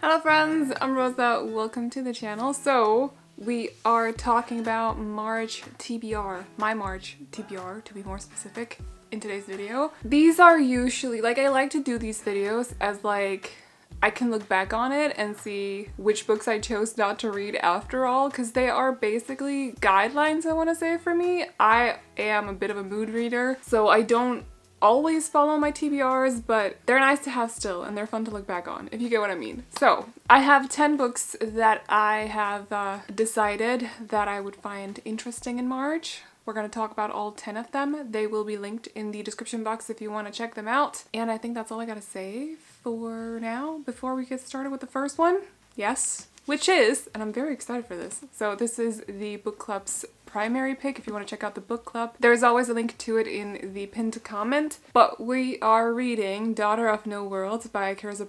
Hello friends, I'm Rosa, welcome to the channel. So, we are talking about March TBR, my March TBR to be more specific, in today's video. These are usually, I like to do these videos as I can look back on it and see which books I chose not to read after all, because they are basically guidelines, I want to say, for me. I am a bit of a mood reader, so I don't always follow my TBRs, but they're nice to have still, and they're fun to look back on, if you get what I mean. So, I have 10 books that I have decided that I would find interesting in March. We're going to talk about all 10 of them. They will be linked in the description box if you want to check them out. And I think that's all I gotta say for now, before we get started with the first one. Yes. Which is, and I'm very excited for this, so this is the book club's primary pick if you want to check out the book club. There's always a link to it in the pinned comment, but we are reading Daughter of No Worlds by Circe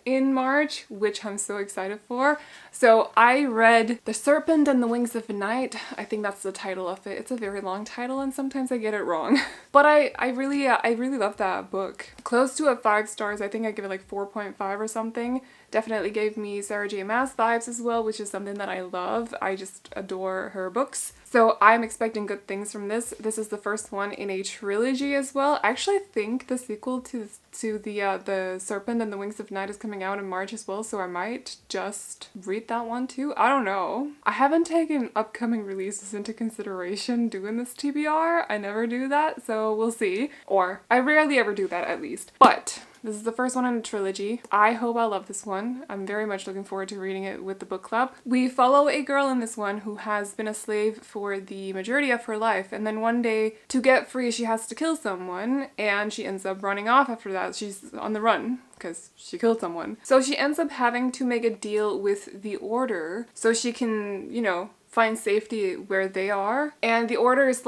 in March, which I'm so excited for. So I read The Serpent and the Wings of Night. I think that's the title of it. It's a very long title and sometimes I get it wrong. But I really love that book. Close to a 5 stars. I think I give it like 4.5 or something. Definitely gave me Sarah J. Maas vibes as well, which is something that I love. I just adore her books. So I'm expecting good things from this. This is the first one in a trilogy as well. I actually think the sequel to the Serpent and the Wings of Night is coming out in March as well, so I might just read that one too. I don't know. I haven't taken upcoming releases into consideration doing this TBR. I never do that, so we'll see. Or I rarely ever do that, at least. But this is the first one in a trilogy. I hope I love this one. I'm very much looking forward to reading it with the book club. We follow a girl in this one who has been a slave for the majority of her life, and then one day, to get free, she has to kill someone, and she ends up running off after that. She's on the run because she killed someone. So she ends up having to make a deal with the Order so she can, you know, find safety where they are. And the Order is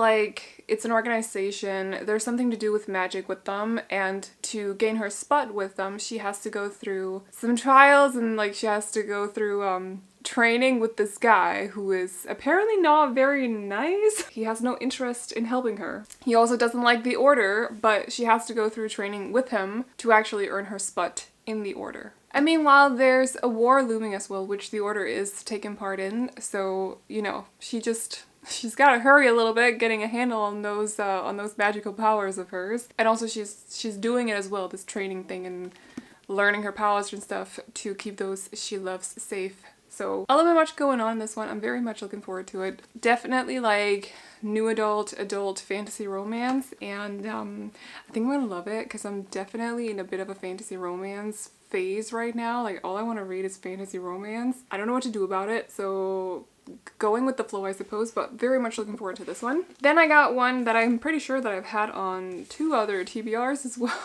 it's an organization. There's something to do with magic with them, and to gain her spot with them, she has to go through some trials, and she has to go through training with this guy who is apparently not very nice. He has no interest in helping her. He also doesn't like the Order, but she has to go through training with him to actually earn her spot in the Order. And meanwhile, there's a war looming as well, which the Order is taking part in, so, you know, she's gotta hurry a little bit getting a handle on those magical powers of hers. And also she's doing it as well, this training thing, and learning her powers and stuff to keep those she loves safe. So a little bit much going on in this one. I'm very much looking forward to it. Definitely new adult fantasy romance, and I think I'm gonna love it because I'm definitely in a bit of a fantasy romance phase right now. All I want to read is fantasy romance. I don't know what to do about it, so going with the flow, I suppose, but very much looking forward to this one. Then I got one that I'm pretty sure that I've had on 2 other TBRs as well.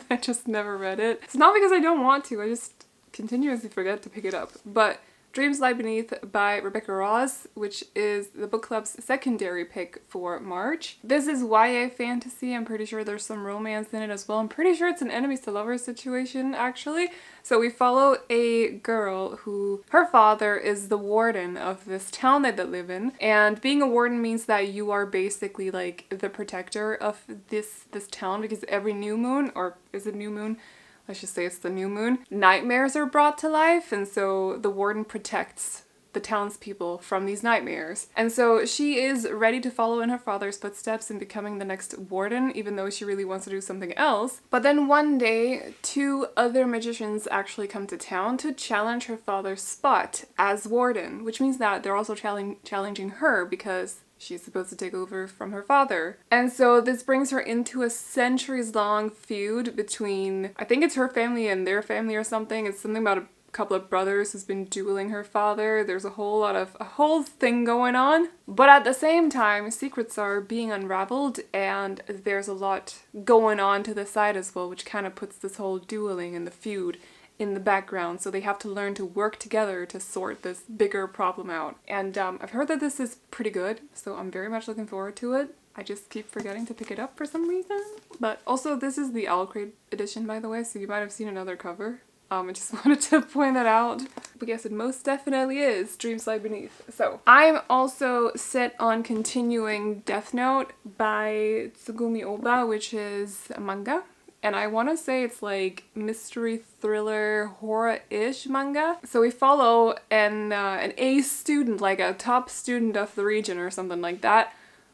I just never read it. It's not because I don't want to, I just continuously forget to pick it up. But Dreams Lie Beneath by Rebecca Ross, which is the book club's secondary pick for March. This is YA fantasy. I'm pretty sure there's some romance in it as well. I'm pretty sure it's an enemies to lovers situation, actually. So we follow a girl who, her father is the warden of this town that they live in, and being a warden means that you are basically the protector of this town, because every new moon, or is it new moon? Let's just say it's the new moon, nightmares are brought to life, and so the warden protects the townspeople from these nightmares. And so she is ready to follow in her father's footsteps in becoming the next warden, even though she really wants to do something else. But then one day, 2 other magicians actually come to town to challenge her father's spot as warden, which means that they're also challenging her because she's supposed to take over from her father. And so this brings her into a centuries-long feud between, I think it's her family and their family or something. It's something about a couple of brothers who's been dueling her father. There's a whole thing going on. But at the same time, secrets are being unraveled, and there's a lot going on to the side as well, which kind of puts this whole dueling and the feud in the background, so they have to learn to work together to sort this bigger problem out. And I've heard that this is pretty good, so I'm very much looking forward to it. I just keep forgetting to pick it up for some reason. But also, this is the Owl Crate edition, by the way, so you might have seen another cover. I just wanted to point that out. But yes, it most definitely is Dreams Lie Beneath. So, I'm also set on continuing Death Note by Tsugumi Oba, which is a manga. and I want to say it's like mystery thriller horror-ish manga. So we follow an A student, like a top student of the region or something like that,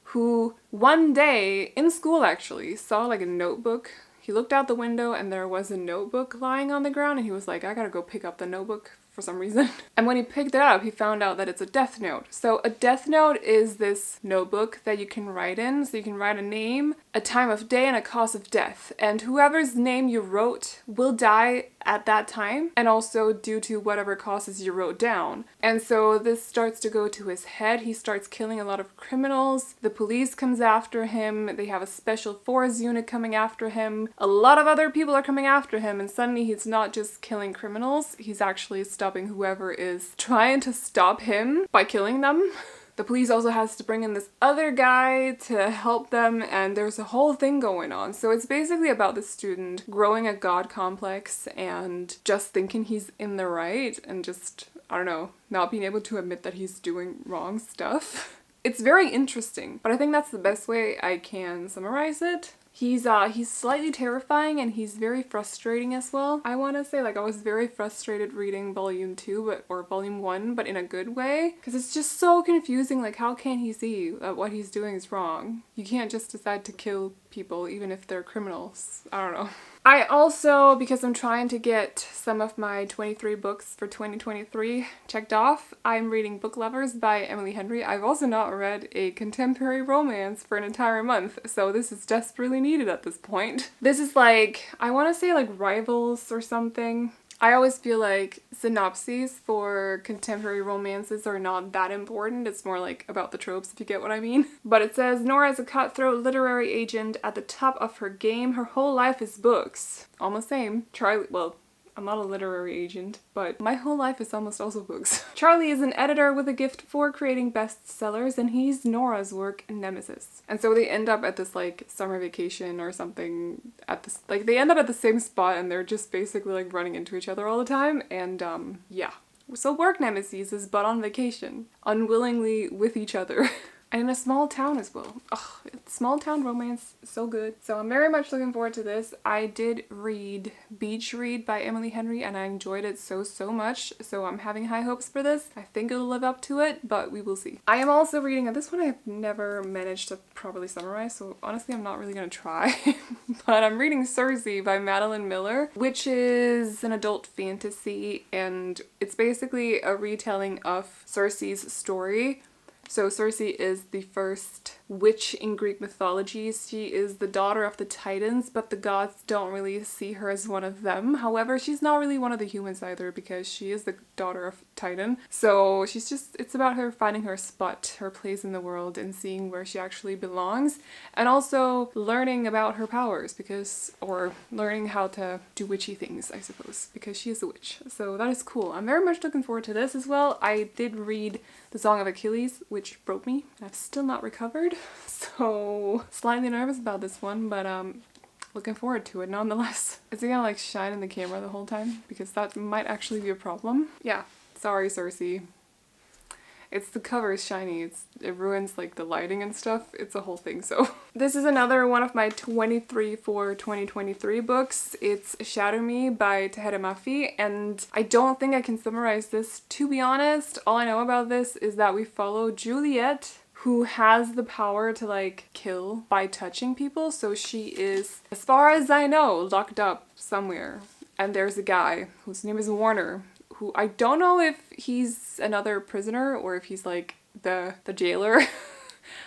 who one day in school actually saw like a notebook. He looked out the window and there was a notebook lying on the ground, and he was like, I gotta go pick up the notebook for some reason. And when he picked it up, he found out that it's a death note. So a death note is this notebook that you can write in. So you can write a name, a time of day, and a cause of death. And whoever's name you wrote will die at that time, and also due to whatever causes you wrote down. And so this starts to go to his head. He starts killing a lot of criminals. The police comes after him. They have a special force unit coming after him. A lot of other people are coming after him, and suddenly he's not just killing criminals, he's actually stopping whoever is trying to stop him by killing them. The police also has to bring in this other guy to help them, and there's a whole thing going on. So it's basically about the student growing a god complex and just thinking he's in the right and just, I don't know, not being able to admit that he's doing wrong stuff. It's very interesting, but I think that's the best way I can summarize it. He's slightly terrifying, and he's very frustrating as well. I want to say, like, I was very frustrated reading volume 2 or volume 1, but in a good way, because it's just so confusing. Like, how can he see that what he's doing is wrong? You can't just decide to kill people even if they're criminals. I don't know. I also, because I'm trying to get some of my 23 books for 2023 checked off, I'm reading Book Lovers by Emily Henry. I've also not read a contemporary romance for an entire month, so this is desperately needed at this point. This is like, I want to say like Rivals or something. I always feel like synopses for contemporary romances are not that important. It's more like about the tropes, if you get what I mean. But it says, Nora is a cutthroat literary agent at the top of her game. Her whole life is books. Almost same. Charlie, well, I'm not a literary agent, but my whole life is almost also books. Charlie is an editor with a gift for creating bestsellers, and he's Nora's work nemesis. And so they end up at this like summer vacation or something at this, like they end up at the same spot, and they're just basically like running into each other all the time. And yeah. So work nemesis, but on vacation, unwillingly with each other. And in a small town as well. Ugh, small town romance, so good. So I'm very much looking forward to this. I did read Beach Read by Emily Henry, and I enjoyed it so much. So I'm having high hopes for this. I think it'll live up to it, but we will see. I am also reading, and this one I've never managed to properly summarize, so honestly I'm not really gonna try. But I'm reading Circe by Madeline Miller, which is an adult fantasy, and it's basically a retelling of Circe's story. So Circe is the first witch in Greek mythology. She is the daughter of the Titans, but the gods don't really see her as one of them. However, she's not really one of the humans either, because she is the daughter of Titan. So she's just, it's about her finding her spot, her place in the world, and seeing where she actually belongs. And also learning about her powers, or learning how to do witchy things, I suppose, because she is a witch. So that is cool. I'm very much looking forward to this as well. I did read The Song of Achilles, which broke me, and I've still not recovered. So slightly nervous about this one, but looking forward to it nonetheless. Is it gonna like shine in the camera the whole time? Because that might actually be a problem. Yeah, sorry Circe. It's the cover is shiny, it ruins like the lighting and stuff. It's a whole thing, so. This is another one of my 23 for 2023 books. It's Shatter Me by Tahereh Mafi, and I don't think I can summarize this, to be honest. All I know about this is that we follow Juliet, who has the power to like kill by touching people. So she is, as far as I know, locked up somewhere. And there's a guy whose name is Warner, who I don't know if he's another prisoner or if he's like the jailer.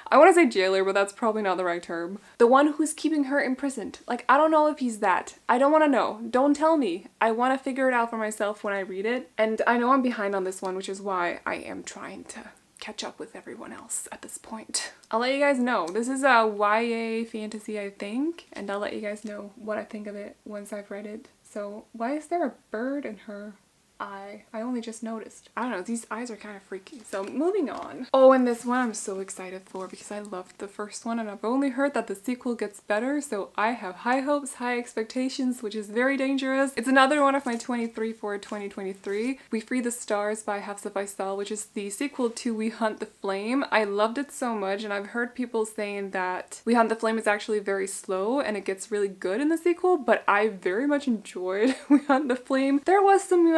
I want to say jailer, but that's probably not the right term. The one who's keeping her imprisoned. Like, I don't know if he's that. I don't want to know. Don't tell me. I want to figure it out for myself when I read it. And I know I'm behind on this one, which is why I am trying to catch up with everyone else at this point. I'll let you guys know. This is a YA fantasy, I think, and I'll let you guys know what I think of it once I've read it. So why is there a bird in her eye. I only just noticed. I don't know, these eyes are kind of freaky. So moving on. Oh, and this one I'm so excited for because I loved the first one and I've only heard that the sequel gets better, so I have high hopes, high expectations, which is very dangerous. It's another one of my 23 for 2023. We Free the Stars by Hafsa Faisal, which is the sequel to We Hunt the Flame. I loved it so much and I've heard people saying that We Hunt the Flame is actually very slow and it gets really good in the sequel, but I very much enjoyed We Hunt the Flame. There was some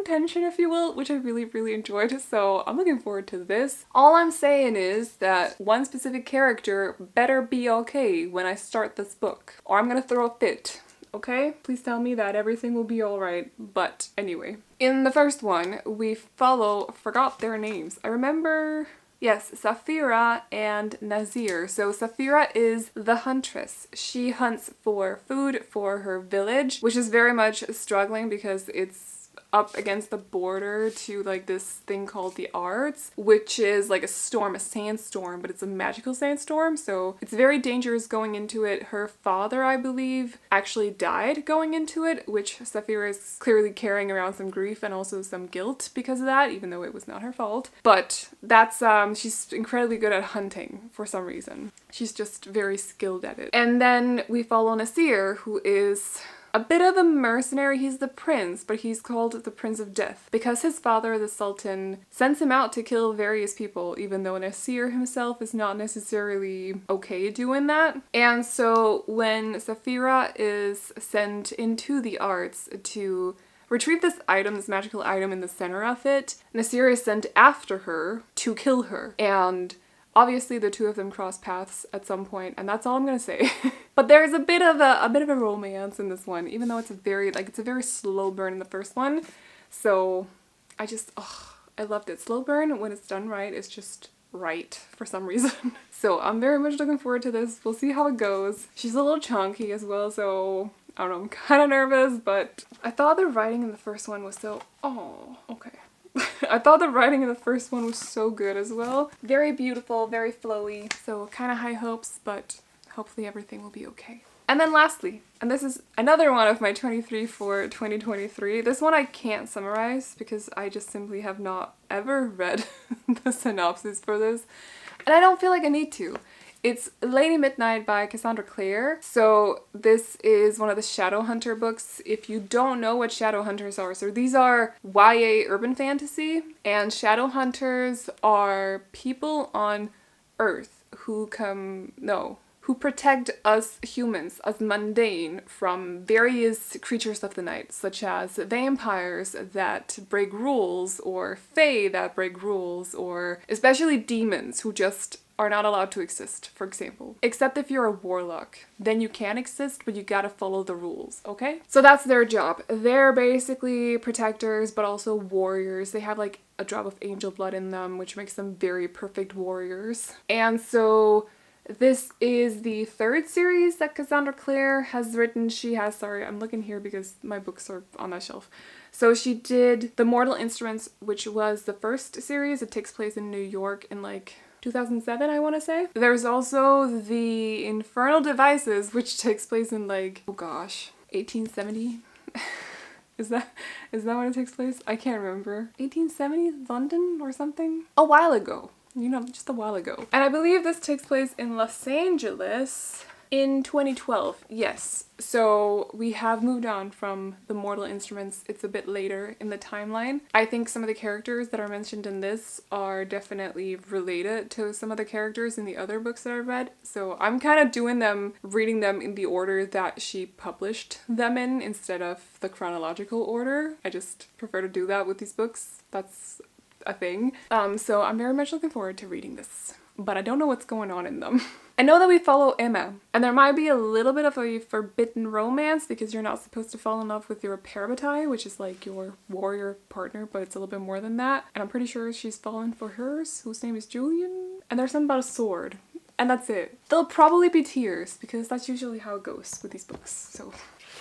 tension, if you will, which I really enjoyed, so I'm looking forward to this. All I'm saying is that one specific character better be okay when I start this book, or I'm gonna throw a fit. Okay? Please tell me that everything will be alright. But anyway. In the first one, we follow, forgot their names. I remember, yes, Safira and Nazir. So Safira is the huntress. She hunts for food for her village, which is very much struggling because it's up against the border to like this thing called the Arts, which is like a storm, a sandstorm, but it's a magical sandstorm, so it's very dangerous going into it. Her father, I believe, actually died going into it, which Safira is clearly carrying around some grief and also some guilt because of that, even though it was not her fault. But that's, she's incredibly good at hunting for some reason. She's just very skilled at it. And then we follow Nasir, who is a bit of a mercenary. He's the prince, but he's called the Prince of Death because his father, the Sultan, sends him out to kill various people, even though Nasir himself is not necessarily okay doing that. And so when Safira is sent into the Arts to retrieve this item, this magical item in the center of it, Nasir is sent after her to kill her. And obviously the two of them cross paths at some point, and that's all I'm gonna say. But there's a bit of a romance in this one, even though it's a very slow burn in the first one. So I loved it. Slow burn, when it's done right, is just right for some reason. So I'm very much looking forward to this. We'll see how it goes. She's a little chunky as well, so I don't know, I'm kind of nervous, but I thought the writing in the first one was so, oh, okay. I thought the writing in the first one was so good as well. Very beautiful, very flowy, so kind of high hopes, but hopefully everything will be okay. And then lastly, and this is another one of my 23 for 2023. This one I can't summarize because I just simply have not ever read the synopsis for this, and I don't feel like I need to. It's Lady Midnight by Cassandra Clare. So this is one of the Shadowhunter books. If you don't know what Shadowhunters are, so these are YA urban fantasy, and Shadowhunters are people on Earth who protect us humans, us mundane, from various creatures of the night, such as vampires that break rules, or fae that break rules, or especially demons who just are not allowed to exist, for example. Except if you're a warlock. Then you can exist, but you gotta follow the rules, okay? So that's their job. They're basically protectors, but also warriors. They have like a drop of angel blood in them, which makes them very perfect warriors. And so this is the third series that Cassandra Clare has written. She has, sorry, I'm looking here because my books are on that shelf. So she did The Mortal Instruments, which was the first series. It takes place in New York in like 2007, I want to say. There's also The Infernal Devices, which takes place in like, oh gosh, 1870? Is that when it takes place? I can't remember. 1870 London or something? A while ago. You know, just a while ago. And I believe this takes place in Los Angeles in 2012. Yes. So we have moved on from The Mortal Instruments. It's a bit later in the timeline. I think some of the characters that are mentioned in this are definitely related to some of the characters in the other books that I've read. So I'm kind of reading them in the order that she published them in instead of the chronological order. I just prefer to do that with these books. That's a thing. So I'm very much looking forward to reading this, but I don't know what's going on in them. I know that we follow Emma, and there might be a little bit of a forbidden romance because you're not supposed to fall in love with your parabatai, which is like your warrior partner, but it's a little bit more than that. And I'm pretty sure she's fallen for hers, whose name is Julian. And there's something about a sword, and that's it. There'll probably be tears because that's usually how it goes with these books. So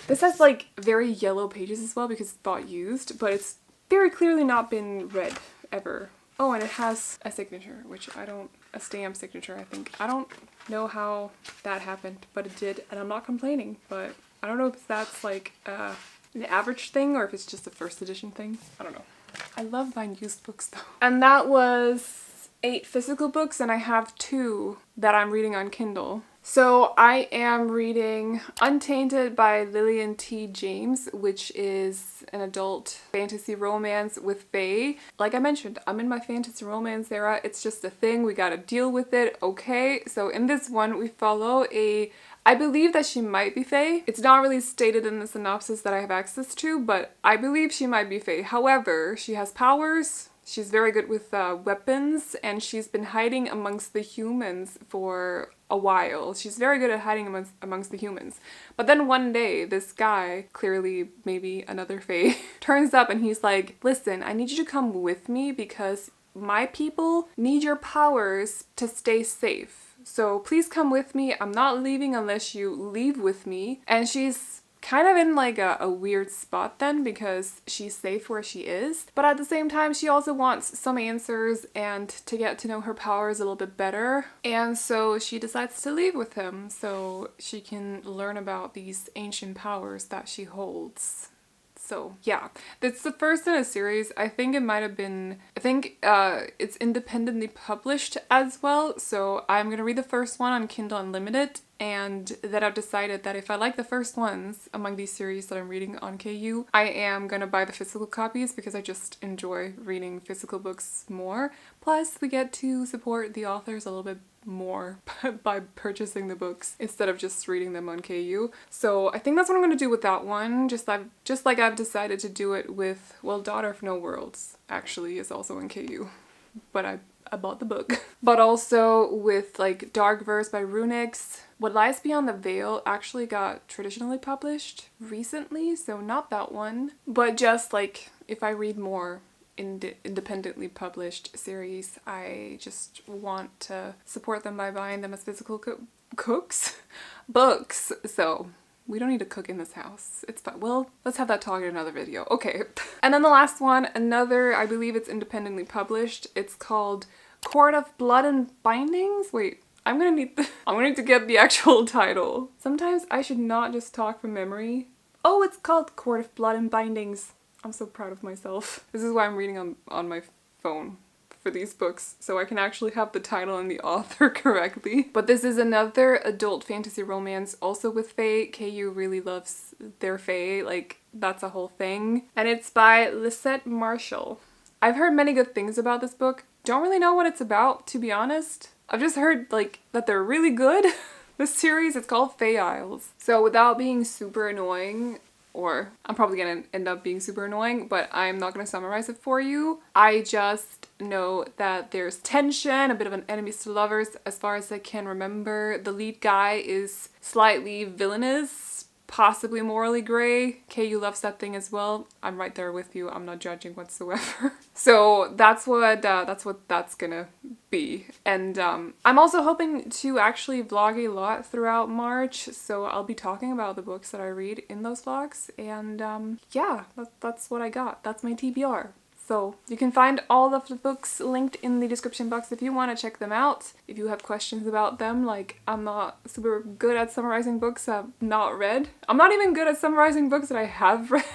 this has like very yellow pages as well because it's bought used, but it's very clearly not been read ever. Oh, and it has a signature, which a stamp signature, I think. I don't know how that happened, but it did, and I'm not complaining, but I don't know if that's like a an average thing or if it's just a first edition thing. I don't know. I love buying used books though. And that was 8 physical books, and I have 2 that I'm reading on Kindle. So I am reading Untainted by Lillian T. James, which is an adult fantasy romance with fae. Like I mentioned, I'm in my fantasy romance era. It's just a thing. We gotta deal with it. Okay. So in this one, we follow I believe that she might be fae. It's not really stated in the synopsis that I have access to, but I believe she might be fae. However, she has powers. She's very good with weapons, and she's been hiding amongst the humans for a while. She's very good at hiding amongst the humans. But then one day, this guy, clearly maybe another fae, turns up and he's like, listen, I need you to come with me because my people need your powers to stay safe. So please come with me. I'm not leaving unless you leave with me. And she's kind of in like a weird spot then because she's safe where she is. But at the same time, she also wants some answers and to get to know her powers a little bit better. And so she decides to leave with him so she can learn about these ancient powers that she holds. So yeah, it's the first in a series. I think it might have been, it's independently published as well. So I'm gonna read the first one on Kindle Unlimited, and then I've decided that if I like the first ones among these series that I'm reading on KU, I am gonna buy the physical copies because I just enjoy reading physical books more. Plus, we get to support the authors a little bit more by purchasing the books instead of just reading them on KU. So I think that's what I'm going to do with that one, just like I've decided to do it with, well, Daughter of No Worlds actually is also in KU, but I bought the book. But also with like Dark Verse by Runix. What Lies Beyond the Veil actually got traditionally published recently, so not that one, but just like if I read more independently published series, I just want to support them by buying them as physical books. So we don't need to cook in this house. It's fine. Well, let's have that talk in another video. Okay. And then the last one, another, I believe it's independently published. It's called Court of Blood and Bindings. Wait, I'm gonna need to get the actual title. Sometimes I should not just talk from memory. Oh, it's called Court of Blood and Bindings. I'm so proud of myself. This is why I'm reading on my phone for these books, so I can actually have the title and the author correctly. But this is another adult fantasy romance, also with fae. KU really loves their fae, like that's a whole thing. And it's by Lisette Marshall. I've heard many good things about this book. Don't really know what it's about, to be honest. I've just heard like that they're really good. This series, it's called Fae Isles. So without being super annoying, or I'm probably gonna end up being super annoying, but I'm not gonna summarize it for you. I just know that there's tension, a bit of an enemies to lovers as far as I can remember. The lead guy is slightly villainous, possibly morally gray. KU loves that thing as well. I'm right there with you. I'm not judging whatsoever. So that's what that's gonna be. And I'm also hoping to actually vlog a lot throughout March, so I'll be talking about the books that I read in those vlogs. And yeah, that's what I got. That's my TBR. So you can find all of the books linked in the description box if you want to check them out. If you have questions about them, like I'm not super good at summarizing books I've not read. I'm not even good at summarizing books that I have read.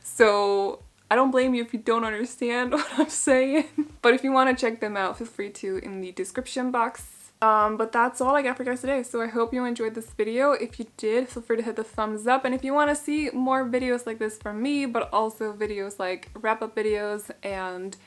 So I don't blame you if you don't understand what I'm saying. But if you want to check them out, feel free to in the description box. But that's all I got for you guys today. So I hope you enjoyed this video. If you did, feel free to hit the thumbs up. And if you want to see more videos like this from me, but also videos like wrap-up videos and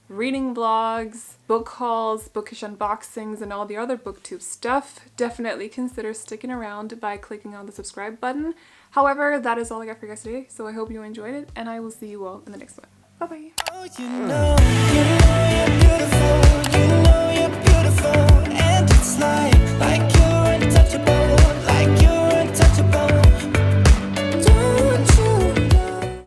reading vlogs, book hauls, bookish unboxings, and all the other booktube stuff, definitely consider sticking around by clicking on the subscribe button. However, that is all I got for you guys today. So I hope you enjoyed it, and I will see you all in the next one. Bye-bye. Oh, you know you're beautiful.